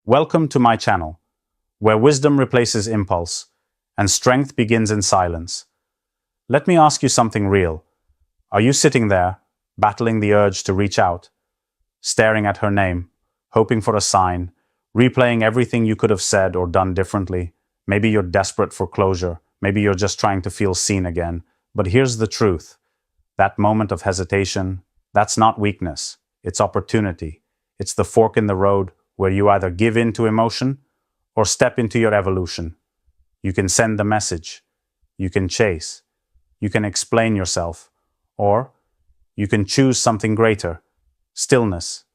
Welcome to my channel, where wisdom replaces impulse and strength begins in silence. Let me ask you something real. Are you sitting there, battling the urge to reach out, staring at her name, hoping for a sign, replaying everything you could have said or done differently? Maybe you're desperate for closure. Maybe you're just trying to feel seen again. But here's the truth. That moment of hesitation, that's not weakness. It's opportunity. It's the fork in the road where you either give in to emotion or step into your evolution. You can send the message. You can chase. You can explain yourself. Or you can choose something greater. Stillness,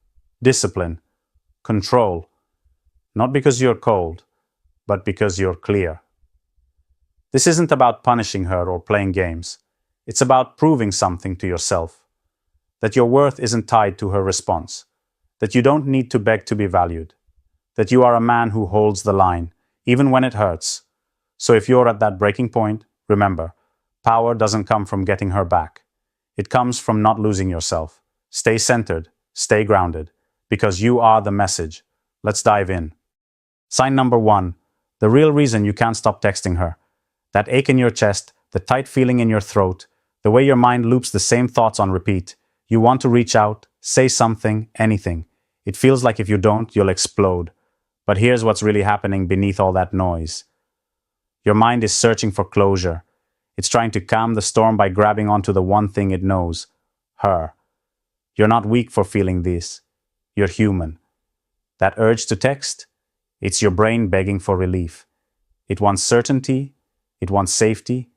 discipline, control. Not because you're cold, but because you're clear. This isn't about punishing her or playing games. It's about proving something to yourself. That your worth isn't tied to her response. That you don't need to beg to be valued. That you are a man who holds the line, even when it hurts. So if you're at that breaking point, remember, power doesn't come from getting her back. It comes from not losing yourself. Stay centered, stay grounded, because you are the message. Let's dive in. Sign number 1, the real reason you can't stop texting her. That ache in your chest, the tight feeling in your throat, the way your mind loops the same thoughts on repeat. You want to reach out, say something, anything. It feels like if you don't, you'll explode. But here's what's really happening beneath all that noise. Your mind is searching for closure. It's trying to calm the storm by grabbing onto the one thing it knows, her. You're not weak for feeling this. You're human. That urge to text? It's your brain begging for relief. It wants certainty, it wants safety,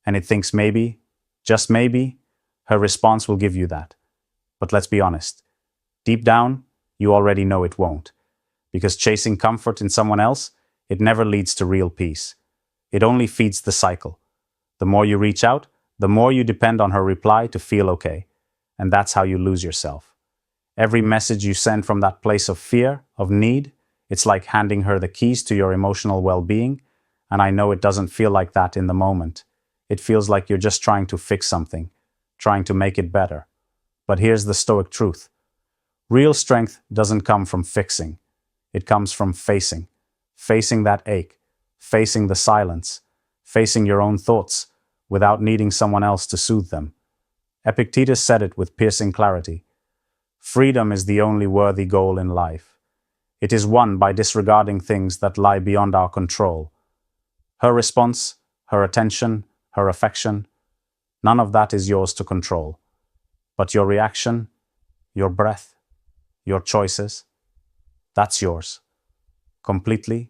and it thinks maybe, just maybe, her response will give you that. But let's be honest. Deep down, you already know it won't. Because chasing comfort in someone else, it never leads to real peace. It only feeds the cycle. The more you reach out, the more you depend on her reply to feel okay. And that's how you lose yourself. Every message you send from that place of fear, of need, it's like handing her the keys to your emotional well-being. And I know it doesn't feel like that in the moment. It feels like you're just trying to fix something, trying to make it better. But here's the Stoic truth. Real strength doesn't come from fixing. It comes from facing. Facing that ache. Facing the silence. Facing your own thoughts without needing someone else to soothe them. Epictetus said it with piercing clarity. Freedom is the only worthy goal in life. It is won by disregarding things that lie beyond our control. Her response, her attention, her affection, none of that is yours to control. But your reaction, your breath, your choices, that's yours. Completely,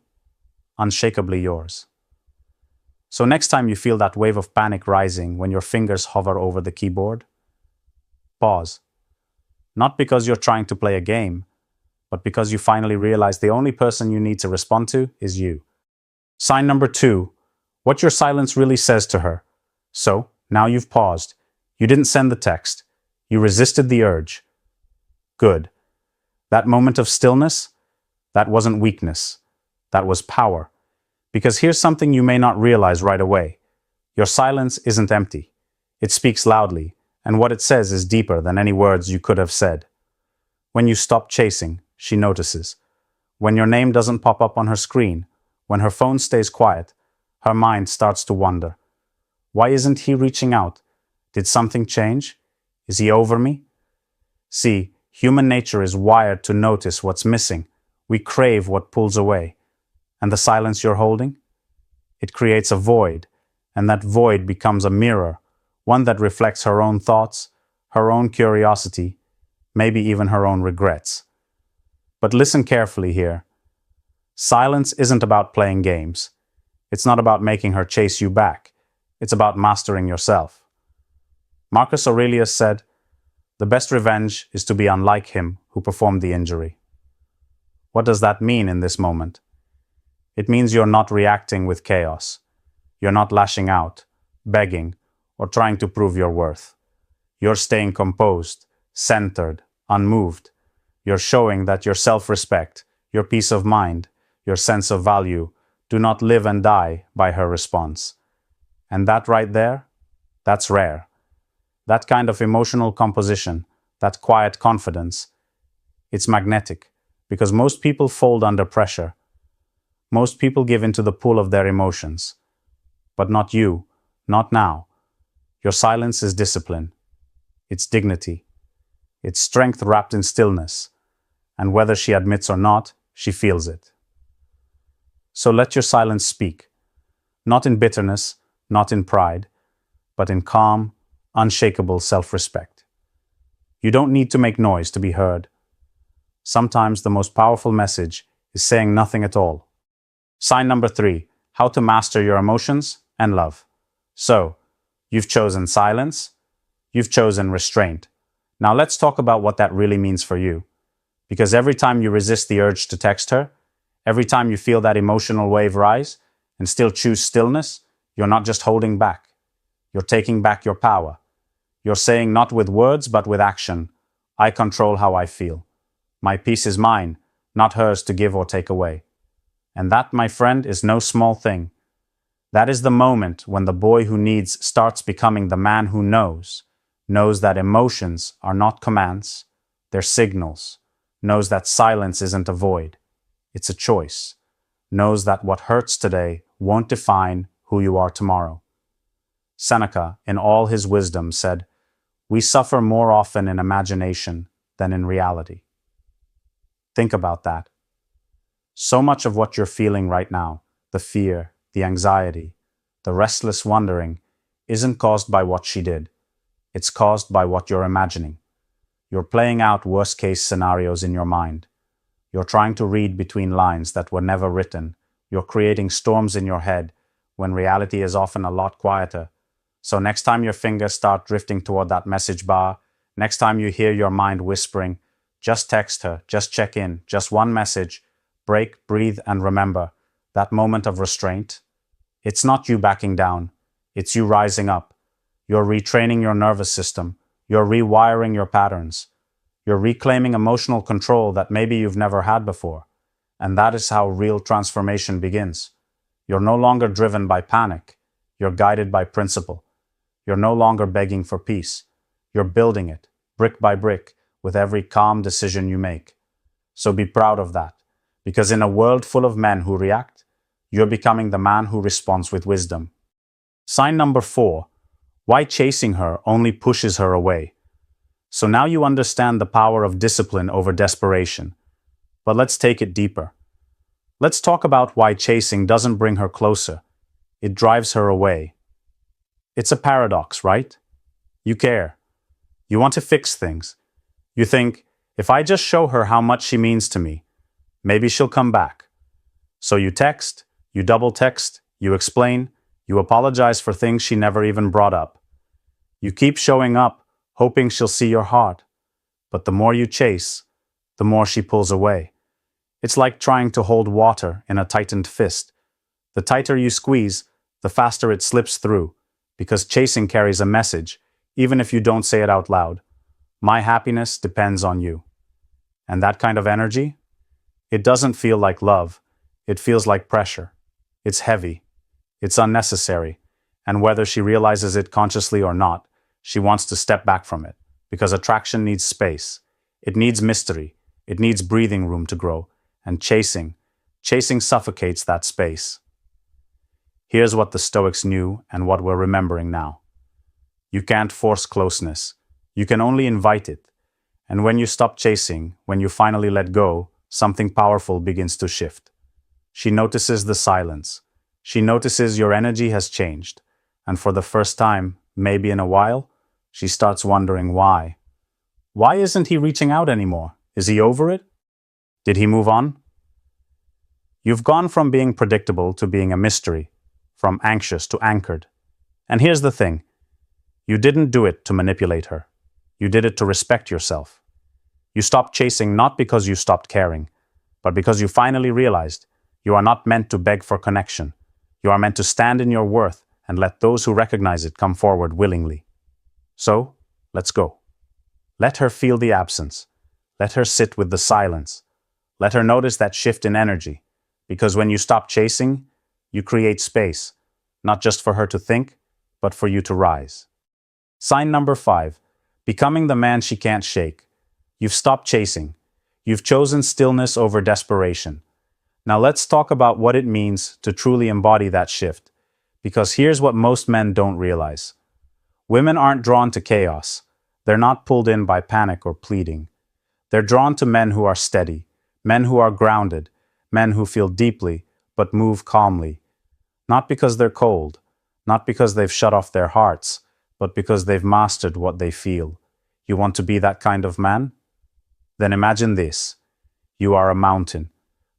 unshakably yours. So next time you feel that wave of panic rising when your fingers hover over the keyboard, pause. Not because you're trying to play a game, but because you finally realize the only person you need to respond to is you. Sign number 2, what your silence really says to her. So, now you've paused. You didn't send the text. You resisted the urge. Good. That moment of stillness, that wasn't weakness. That was power. Because here's something you may not realize right away. Your silence isn't empty. It speaks loudly, and what it says is deeper than any words you could have said. When you stop chasing, she notices. When your name doesn't pop up on her screen, when her phone stays quiet, her mind starts to wonder. Why isn't he reaching out? Did something change? Is he over me? See, human nature is wired to notice what's missing. We crave what pulls away. And the silence you're holding? It creates a void, and that void becomes a mirror, one that reflects her own thoughts, her own curiosity, maybe even her own regrets. But listen carefully here. Silence isn't about playing games. It's not about making her chase you back. It's about mastering yourself. Marcus Aurelius said, "The best revenge is to be unlike him who performed the injury." What does that mean in this moment? It means you're not reacting with chaos. You're not lashing out, begging, or trying to prove your worth. You're staying composed, centered, unmoved. You're showing that your self-respect, your peace of mind, your sense of value do not live and die by her response. And that right there, that's rare. That kind of emotional composition, that quiet confidence, it's magnetic. because most people fold under pressure. Most people give into the pool of their emotions. But not you, not now. Your silence is discipline. It's dignity. It's strength wrapped in stillness. And whether she admits or not, she feels it. So let your silence speak. Not in bitterness, not in pride, but in calm, unshakable self-respect. You don't need to make noise to be heard. Sometimes the most powerful message is saying nothing at all. Sign number 3, how to master your emotions and love. So, you've chosen silence, you've chosen restraint. Now let's talk about what that really means for you. Because every time you resist the urge to text her, every time you feel that emotional wave rise and still choose stillness, you're not just holding back. You're taking back your power. You're saying not with words but with action, I control how I feel. My peace is mine, not hers to give or take away. And that, my friend, is no small thing. That is the moment when the boy who needs starts becoming the man who knows that emotions are not commands, they're signals, knows that silence isn't a void, it's a choice, knows that what hurts today won't define who you are tomorrow. Seneca, in all his wisdom, said, "We suffer more often in imagination than in reality." Think about that. So much of what you're feeling right now, the fear, the anxiety, the restless wondering, isn't caused by what she did. It's caused by what you're imagining. You're playing out worst-case scenarios in your mind. You're trying to read between lines that were never written. You're creating storms in your head when reality is often a lot quieter. So next time your fingers start drifting toward that message bar, next time you hear your mind whispering, just text her, just check in, just one message, break, breathe, and remember that moment of restraint. It's not you backing down. It's you rising up. You're retraining your nervous system. You're rewiring your patterns. You're reclaiming emotional control that maybe you've never had before. And that is how real transformation begins. You're no longer driven by panic. You're guided by principle. You're no longer begging for peace. You're building it, brick by brick, with every calm decision you make. So be proud of that, because in a world full of men who react, you're becoming the man who responds with wisdom. Sign number 4, why chasing her only pushes her away. So now you understand the power of discipline over desperation. But let's take it deeper. Let's talk about why chasing doesn't bring her closer. It drives her away. It's a paradox, right? You care. You want to fix things. You think, if I just show her how much she means to me, maybe she'll come back. So you text, you double text, you explain, you apologize for things she never even brought up. You keep showing up, hoping she'll see your heart. But the more you chase, the more she pulls away. It's like trying to hold water in a tightened fist. The tighter you squeeze, the faster it slips through, because chasing carries a message, even if you don't say it out loud. My happiness depends on you. And that kind of energy? It doesn't feel like love. It feels like pressure. It's heavy. It's unnecessary. And whether she realizes it consciously or not, she wants to step back from it, because attraction needs space. It needs mystery. It needs breathing room to grow. And chasing suffocates that space. Here's what the Stoics knew and what we're remembering now. You can't force closeness. You can only invite it. And when you stop chasing, when you finally let go, something powerful begins to shift. She notices the silence. She notices your energy has changed. And for the first time, maybe in a while, she starts wondering why. Why isn't he reaching out anymore? Is he over it? Did he move on? You've gone from being predictable to being a mystery, from anxious to anchored. And here's the thing. You didn't do it to manipulate her. You did it to respect yourself. You stopped chasing not because you stopped caring, but because you finally realized you are not meant to beg for connection. You are meant to stand in your worth and let those who recognize it come forward willingly. So, let's go. Let her feel the absence. Let her sit with the silence. Let her notice that shift in energy. Because when you stop chasing, you create space, not just for her to think, but for you to rise. Sign number 5, becoming the man she can't shake. You've stopped chasing. You've chosen stillness over desperation. Now let's talk about what it means to truly embody that shift, because here's what most men don't realize. Women aren't drawn to chaos. They're not pulled in by panic or pleading. They're drawn to men who are steady, men who are grounded, men who feel deeply but move calmly. Not because they're cold, not because they've shut off their hearts, but because they've mastered what they feel. You want to be that kind of man? Then imagine this. You are a mountain.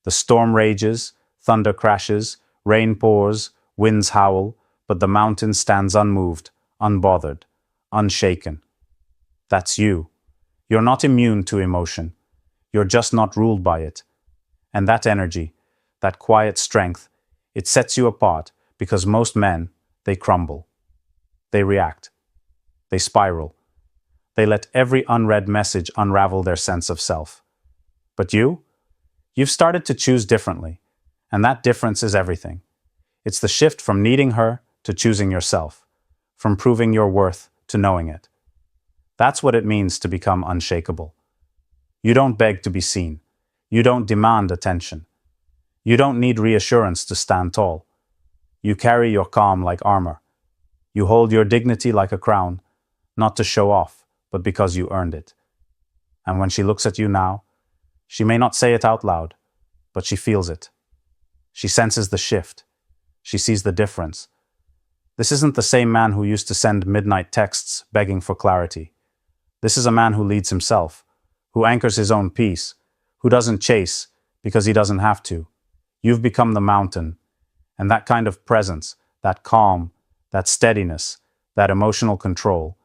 The storm rages, thunder crashes, rain pours, winds howl, but the mountain stands unmoved, unbothered, unshaken. That's you. You're not immune to emotion. You're just not ruled by it. And that energy, that quiet strength, it sets you apart because most men, they crumble. They react. They spiral. They let every unread message unravel their sense of self. But you've started to choose differently, and that difference is everything. It's the shift from needing her to choosing yourself, from proving your worth to knowing it. That's what it means to become unshakable. You don't beg to be seen. You don't demand attention. You don't need reassurance to stand tall. You carry your calm like armor. You hold your dignity like a crown, not to show off, but because you earned it. And when she looks at you now, she may not say it out loud, but she feels it. She senses the shift. She sees the difference. This isn't the same man who used to send midnight texts begging for clarity. This is a man who leads himself, who anchors his own peace, who doesn't chase because he doesn't have to. You've become the mountain, and that kind of presence, that calm, that steadiness, that emotional control,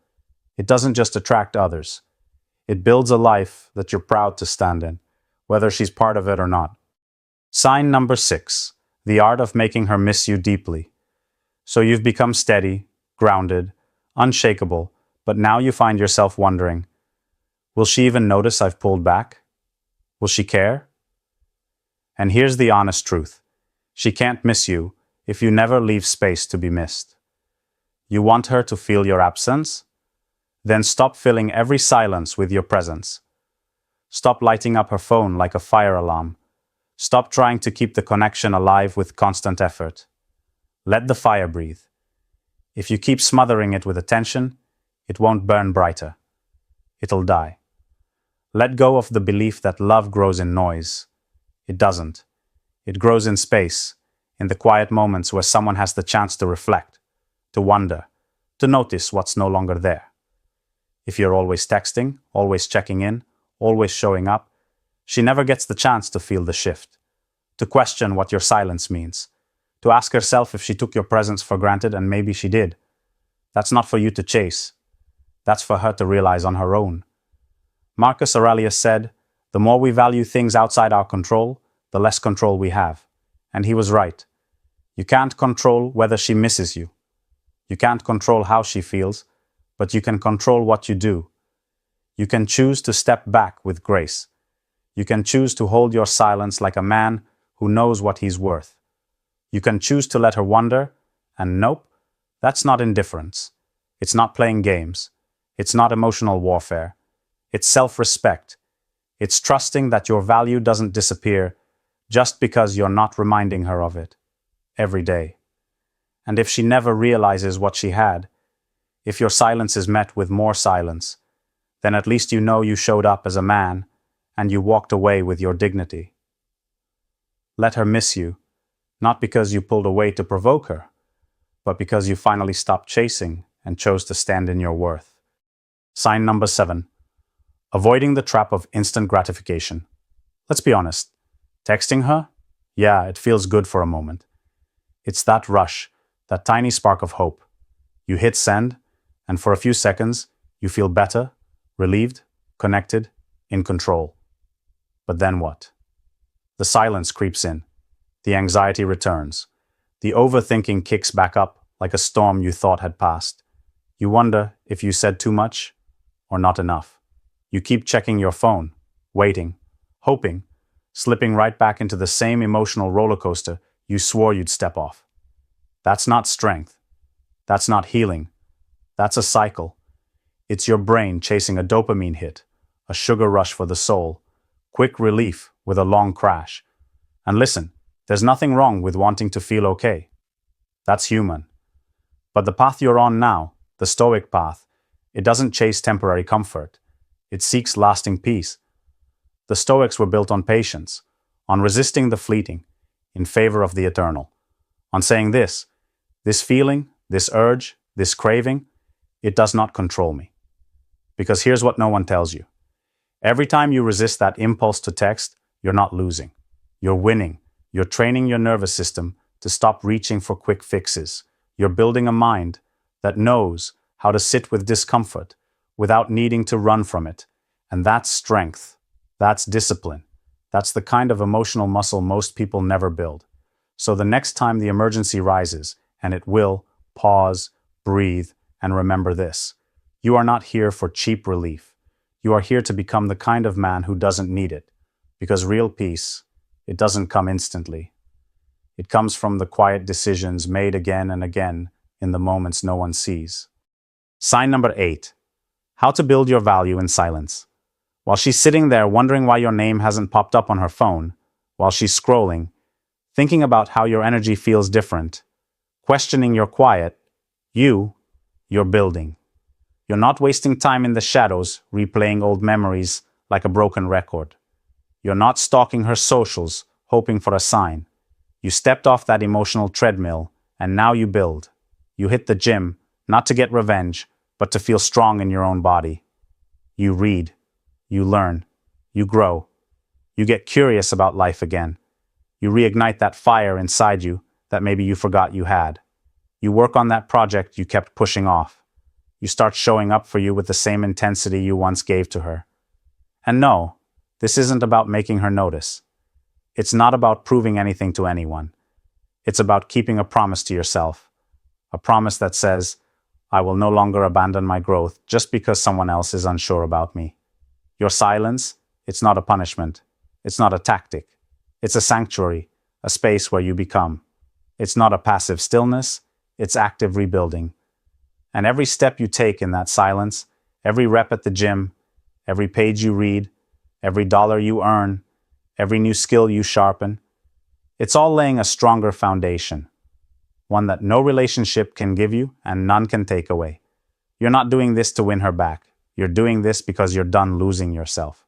it doesn't just attract others. It builds a life that you're proud to stand in, whether she's part of it or not. Sign number 6, the art of making her miss you deeply. So you've become steady, grounded, unshakable, but now you find yourself wondering, will she even notice I've pulled back? Will she care? And here's the honest truth. She can't miss you if you never leave space to be missed. You want her to feel your absence? Then stop filling every silence with your presence. Stop lighting up her phone like a fire alarm. Stop trying to keep the connection alive with constant effort. Let the fire breathe. If you keep smothering it with attention, it won't burn brighter. It'll die. Let go of the belief that love grows in noise. It doesn't. It grows in space, in the quiet moments where someone has the chance to reflect, to wonder, to notice what's no longer there. If you're always texting, always checking in, always showing up, she never gets the chance to feel the shift, to question what your silence means, to ask herself if she took your presence for granted, and maybe she did. That's not for you to chase. That's for her to realize on her own. Marcus Aurelius said, "The more we value things outside our control, the less control we have." And he was right. You can't control whether she misses you. You can't control how she feels, but you can control what you do. You can choose to step back with grace. You can choose to hold your silence like a man who knows what he's worth. You can choose to let her wonder, and nope, that's not indifference. It's not playing games. It's not emotional warfare. It's self-respect. It's trusting that your value doesn't disappear just because you're not reminding her of it every day. And if she never realizes what she had, if your silence is met with more silence, then at least you know you showed up as a man and you walked away with your dignity. Let her miss you, not because you pulled away to provoke her, but because you finally stopped chasing and chose to stand in your worth. Sign number 7. Avoiding the trap of instant gratification. Let's be honest. Texting her? Yeah, it feels good for a moment. It's that rush, that tiny spark of hope. You hit send, and for a few seconds, you feel better, relieved, connected, in control. But then what? The silence creeps in. The anxiety returns. The overthinking kicks back up like a storm you thought had passed. You wonder if you said too much or not enough. You keep checking your phone, waiting, hoping, slipping right back into the same emotional roller coaster you swore you'd step off. That's not strength. That's not healing. That's a cycle. It's your brain chasing a dopamine hit, a sugar rush for the soul, quick relief with a long crash. And listen, there's nothing wrong with wanting to feel okay. That's human. But the path you're on now, the Stoic path, it doesn't chase temporary comfort. It seeks lasting peace. The Stoics were built on patience, on resisting the fleeting, in favor of the eternal, on saying this feeling, this urge, this craving, it does not control me. Because here's what no one tells you. Every time you resist that impulse to text, you're not losing. You're winning. You're training your nervous system to stop reaching for quick fixes. You're building a mind that knows how to sit with discomfort without needing to run from it. And that's strength. That's discipline. That's the kind of emotional muscle most people never build. So the next time the emergency rises, and it will, pause, breathe, and remember this. You are not here for cheap relief. You are here to become the kind of man who doesn't need it. Because real peace, it doesn't come instantly. It comes from the quiet decisions made again and again in the moments no one sees. Sign number 8. How to build your value in silence. While she's sitting there wondering why your name hasn't popped up on her phone, while she's scrolling, thinking about how your energy feels different, questioning your quiet, you're building. You're not wasting time in the shadows, replaying old memories like a broken record. You're not stalking her socials, hoping for a sign. You stepped off that emotional treadmill, and now you build. You hit the gym, not to get revenge, but to feel strong in your own body. You read. You learn. You grow. You get curious about life again. You reignite that fire inside you that maybe you forgot you had. You work on that project you kept pushing off. You start showing up for you with the same intensity you once gave to her. And no, this isn't about making her notice. It's not about proving anything to anyone. It's about keeping a promise to yourself. A promise that says, I will no longer abandon my growth just because someone else is unsure about me. Your silence, it's not a punishment. It's not a tactic. It's a sanctuary, a space where you become. It's not a passive stillness, it's active rebuilding. And every step you take in that silence, every rep at the gym, every page you read, every dollar you earn, every new skill you sharpen, it's all laying a stronger foundation, one that no relationship can give you and none can take away. You're not doing this to win her back. You're doing this because you're done losing yourself.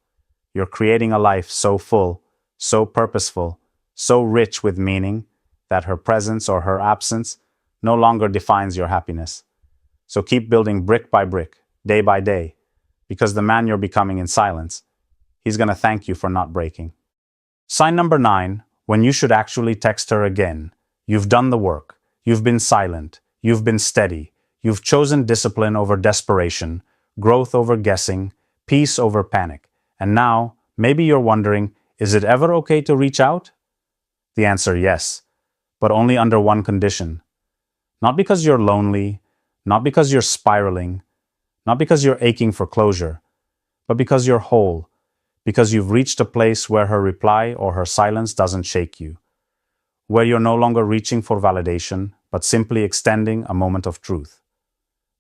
You're creating a life so full, so purposeful, so rich with meaning that her presence or her absence no longer defines your happiness. So keep building brick by brick, day by day, because the man you're becoming in silence, he's going to thank you for not breaking. Sign number 9, when you should actually text her again. You've done the work. You've been silent. You've been steady. You've chosen discipline over desperation, growth over guessing, peace over panic. And now, maybe you're wondering, is it ever okay to reach out? The answer, yes, but only under one condition. Not because you're lonely, not because you're spiraling, not because you're aching for closure, but because you're whole, because you've reached a place where her reply or her silence doesn't shake you, where you're no longer reaching for validation, but simply extending a moment of truth.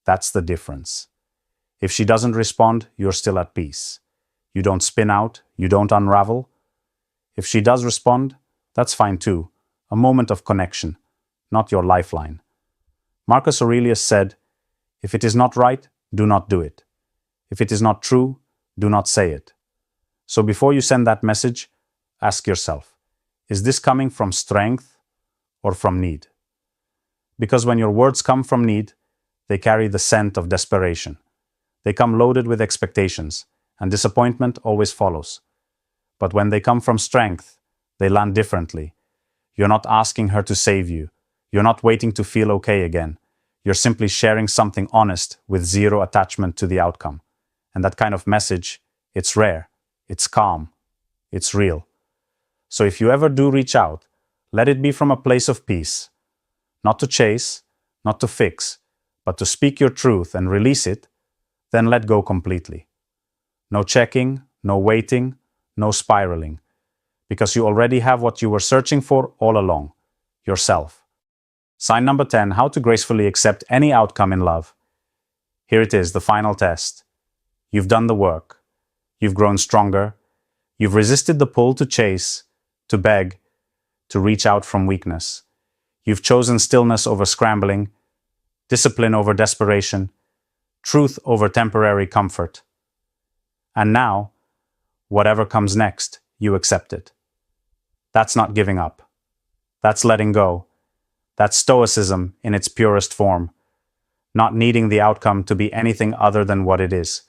That's the difference. If she doesn't respond, you're still at peace. You don't spin out, you don't unravel. If she does respond, that's fine too, a moment of connection, not your lifeline. Marcus Aurelius said, if it is not right, do not do it. If it is not true, do not say it. So before you send that message, ask yourself, is this coming from strength or from need? Because when your words come from need, they carry the scent of desperation. They come loaded with expectations, and disappointment always follows. But when they come from strength, they land differently. You're not asking her to save you. You're not waiting to feel okay again. You're simply sharing something honest with zero attachment to the outcome. And that kind of message, it's rare, it's calm, it's real. So if you ever do reach out, let it be from a place of peace. Not to chase, not to fix, but to speak your truth and release it, then let go completely. No checking, no waiting, no spiraling. Because you already have what you were searching for all along, yourself. Sign number 10, how to gracefully accept any outcome in love. Here it is, the final test. You've done the work. You've grown stronger. You've resisted the pull to chase, to beg, to reach out from weakness. You've chosen stillness over scrambling, discipline over desperation, truth over temporary comfort. And now, whatever comes next, you accept it. That's not giving up. That's letting go. That's stoicism in its purest form, not needing the outcome to be anything other than what it is.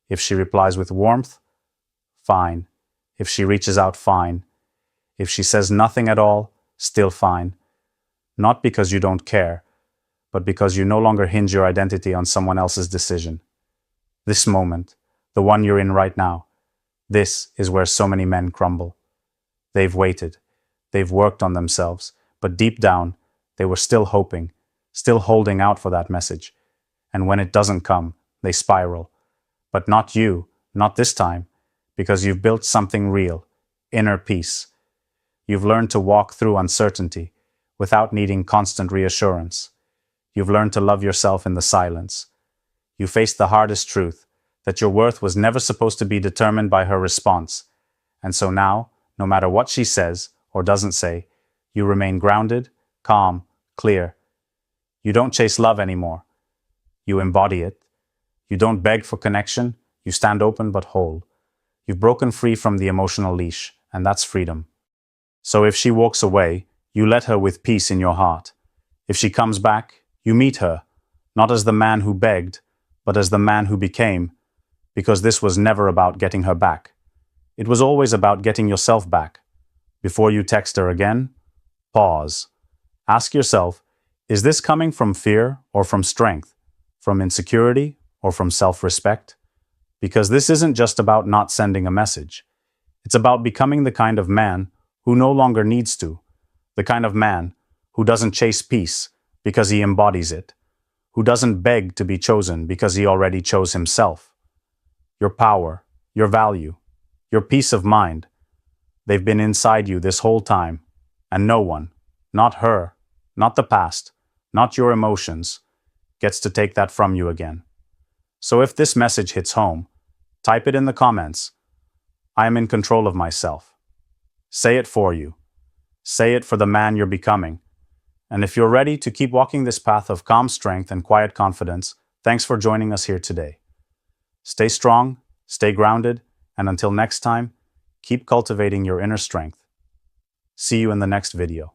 If she replies with warmth, fine. If she reaches out, fine. If she says nothing at all, still fine. Not because you don't care, but because you no longer hinge your identity on someone else's decision. This moment, the one you're in right now, this is where so many men crumble. They've waited. They've worked on themselves, but deep down, they were still hoping, still holding out for that message. And when it doesn't come, they spiral. But not you, not this time, because you've built something real, inner peace. You've learned to walk through uncertainty without needing constant reassurance. You've learned to love yourself in the silence. You faced the hardest truth, that your worth was never supposed to be determined by her response. And so now, no matter what she says or doesn't say, you remain grounded, calm, clear. You don't chase love anymore. You embody it. You don't beg for connection. You stand open but whole. You've broken free from the emotional leash, and that's freedom. So if she walks away, you let her with peace in your heart. If she comes back, you meet her, not as the man who begged, but as the man who became, because this was never about getting her back. It was always about getting yourself back. Before you text her again, pause. Ask yourself, is this coming from fear or from strength? From insecurity or from self-respect? Because this isn't just about not sending a message. It's about becoming the kind of man who no longer needs to. The kind of man who doesn't chase peace because he embodies it. Who doesn't beg to be chosen because he already chose himself. Your power, your value, your peace of mind, they've been inside you this whole time. And no one, not her, not the past, not your emotions, gets to take that from you again. So if this message hits home, type it in the comments. I am in control of myself. Say it for you. Say it for the man you're becoming. And if you're ready to keep walking this path of calm strength and quiet confidence, thanks for joining us here today. Stay strong, stay grounded, and until next time, keep cultivating your inner strength. See you in the next video.